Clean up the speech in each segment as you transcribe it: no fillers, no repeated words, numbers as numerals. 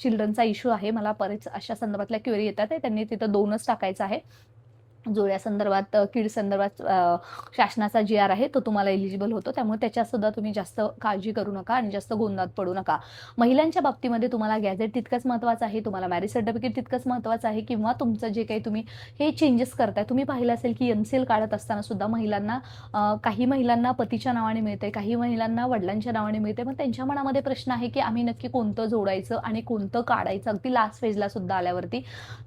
चिल्ड्रनचा issue आहे. मला बरेच अशा संदर्भातल्या क्वेरी येतात आहे. त्यांनी तिथं 2च टाकायचं आहे. जुळ्या संदर्भात, कीड संदर्भात शासनाचा जी-आर आहे तो तुम्हाला एलिजिबल होतो. त्यामुळे त्याच्यातसुद्धा तुम्ही जास्त काळजी करू नका आणि जास्त गोंधळात पडू नका. महिलांच्या बाबतीमध्ये तुम्हाला गॅझेट तितकंच महत्त्वाचं आहे, तुम्हाला मॅरेज सर्टिफिकेट तितकंच महत्त्वाचं आहे किंवा तुमचं जे काही तुम्ही हे चेंजेस करताय. तुम्ही पाहिलं असेल की एम-सी-एल काढत असताना सुद्धा महिलांना काही महिलांना पतीच्या नावाने मिळते, काही महिलांना वडिलांच्या नावाने मिळते. मग त्यांच्या मनामध्ये प्रश्न आहे की आम्ही नक्की कोणतं जोडायचं आणि कोणतं काढायचं अगदी लास्ट फेजला सुद्धा आल्यावरती.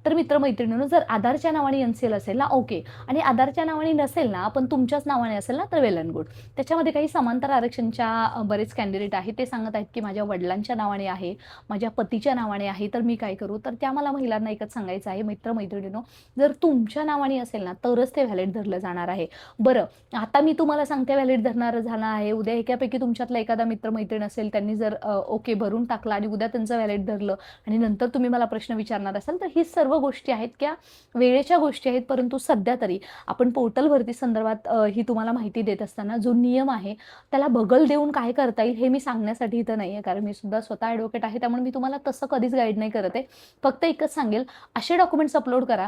तर मित्र-मैत्रिणींनो, जर आधारच्या नावाने एम-सी-एल असेल ना ओके, आणि आधारच्या नावाने नसेल ना, पण तुमच्याच नावाने असेल ना, तर वेल एंड गुड. त्याच्यामध्ये काही समांतर आरक्षणच्या बरेच कॅन्डिडेट आहेत. ते सांगत आहेत की माझ्या वडिलांच्या नावाने आहे, माझ्या पतीच्या नावाने आहे, तर मी काय करू? तर त्या मला महिलांना एकच सांगायचं आहे, मित्र-मैत्रिणींनो, जर तुमच्या नावाने असेल ना, तरच ते व्हॅलिड धरलं जाणार आहे. बरं, आता मी तुम्हाला सांगते व्हॅलिड धरणार झाला आहे. उद्या एकापैकी तुमच्यातला एखादा मित्र-मैत्रीण असेल, त्यांनी जर ओके भरून टाकला आणि उद्या त्यांचं व्हॅलिड धरलं आणि नंतर तुम्ही मला प्रश्न विचारणार असाल, तर ही सर्व गोष्टी आहेत त्या वेळेच्या गोष्टी आहेत. परंतु सध्या तरी आपण पोर्टल भरती संदर्भात ही तुम्हाला माहिती देत असताना जो नियम आहे त्याला बगल देऊन काय करता येईल हे मी सांगण्यासाठी इथं नाही आहे, कारण मी सुद्धा स्वतः ॲडव्होकेट आहे. त्यामुळे मी तुम्हाला तसं कधीच गाईड नाही करत आहे. फक्त एकच सांगेल, असे डॉक्युमेंट्स अपलोड करा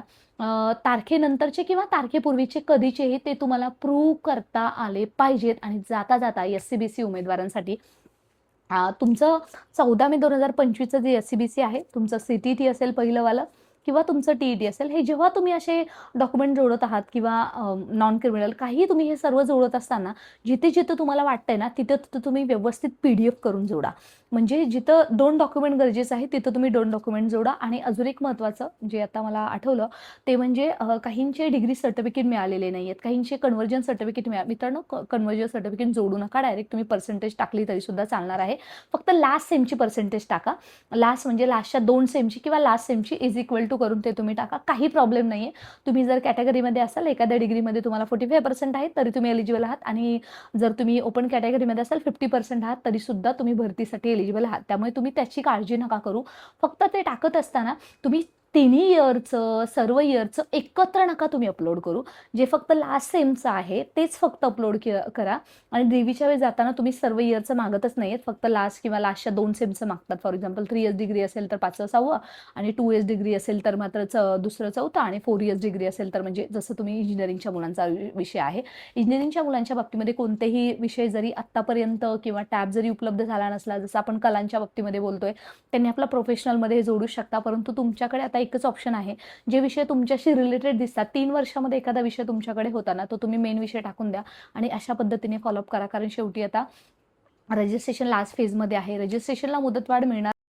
तारखेनंतरचे किंवा तारखेपूर्वीचे कधीचेही, ते तुम्हाला प्रूव्ह करता आले पाहिजेत. आणि जाता जाता एस-सी-बी-सी उमेदवारांसाठी तुमचं 14 मे 2025चं जे एस-सी-बी-सी आहे, तुमचं सी-टी-टी असेल पहिलंवालं किंवा तुमचं टी-ई-टी असेल, हे जेव्हा तुम्ही असे डॉक्युमेंट जोडत आहात किंवा नॉन क्रिमिनल काही तुम्ही हे सर्व जोडत असताना जिथे-जिथे तुम्हाला वाटतंय ना, तिथं तुम्ही व्यवस्थित पी-डी-एफ करून जोडा. म्हणजे जिथं 2 डॉक्युमेंट गरजेचं आहे, तिथं तुम्ही 2 डॉक्युमेंट जोडा. आणि अजून एक महत्त्वाचं जे आता मला आठवलं, ते म्हणजे काहींचे डिग्री सर्टिफिकेट मिळालेले नाही आहेत, काहींचे कन्व्हर्जन सर्टिफिकेट मित्रांनो, कन्व्हर्जन सर्टिफिकेट जोडू नका. डायरेक्ट तुम्ही पर्सेंटेज टाकली तरीसुद्धा चालणार आहे. फक्त लास्ट सेमची पर्सेंटेज टाका. लास्ट म्हणजे लास्टच्या 2 सेमची किंवा लास्ट सेमची इज इक्वल टू करून ते तुम्ही टाका. काही प्रॉब्लेम नाही आहे. तुम्ही जर कॅटेगरीमध्ये असाल, एखाद्या डिग्रीमध्ये तुम्हाला 45% आहेत, तरी तुम्ही एलिजिबल आहात. आणि जर तुम्ही ओपन कॅटेगरीमध्ये असाल, 50% आहात, तरीसुद्धा तुम्ही भरतीसाठी एलिजिबल आहात. त्यामुळे तुम्ही त्याची काळजी नका करू. फक्त ते टाकत असताना तुम्ही तिन्ही इयरचं, सर्व इयरचं एकत्र नका तुम्ही अपलोड करू. जे फक्त लास्ट सेमचं आहे तेच फक्त अपलोड करा. आणि देवीच्या वेळी जाताना तुम्ही सर्व इयरचं मागतच नाही आहेत, फक्त लास्ट किंवा लास्टच्या 2 सेमचं मागतात. फॉर एक्झाम्पल 3 इयर्स डिग्री असेल तर 5चं 6वं, आणि 2 इयर्स डिग्री असेल तर मात्र 2रं 4थं, आणि 4 इयर्स डिग्री असेल तर म्हणजे जसं तुम्ही इंजिनिअरिंगच्या मुलांचा विषय आहे. इंजिनिअरिंगच्या मुलांच्या बाबतीमध्ये कोणतेही विषय जरी आत्तापर्यंत किंवा टॅब जरी उपलब्ध झाला नसला, जसं आपण कलांच्या बाबतीमध्ये बोलतोय, त्यांनी आपला प्रोफेशनलमध्ये जोडू शकता. परंतु तुमच्याकडे आता एकच ऑप्शन आहे, जे विषय तुमच्याशी रिलेटेड दिसतात. 3 वर्षामध्ये एखादा विषय तुमच्याकडे होता ना, तो तुम्ही मेन विषय टाकून द्या आणि अशा पद्धतीने फॉलोअप करा. कारण शेवटी आता रजिस्ट्रेशन लास्ट फेजमध्ये आहे. रजिस्ट्रेशनला मुदतवाढ मिळणार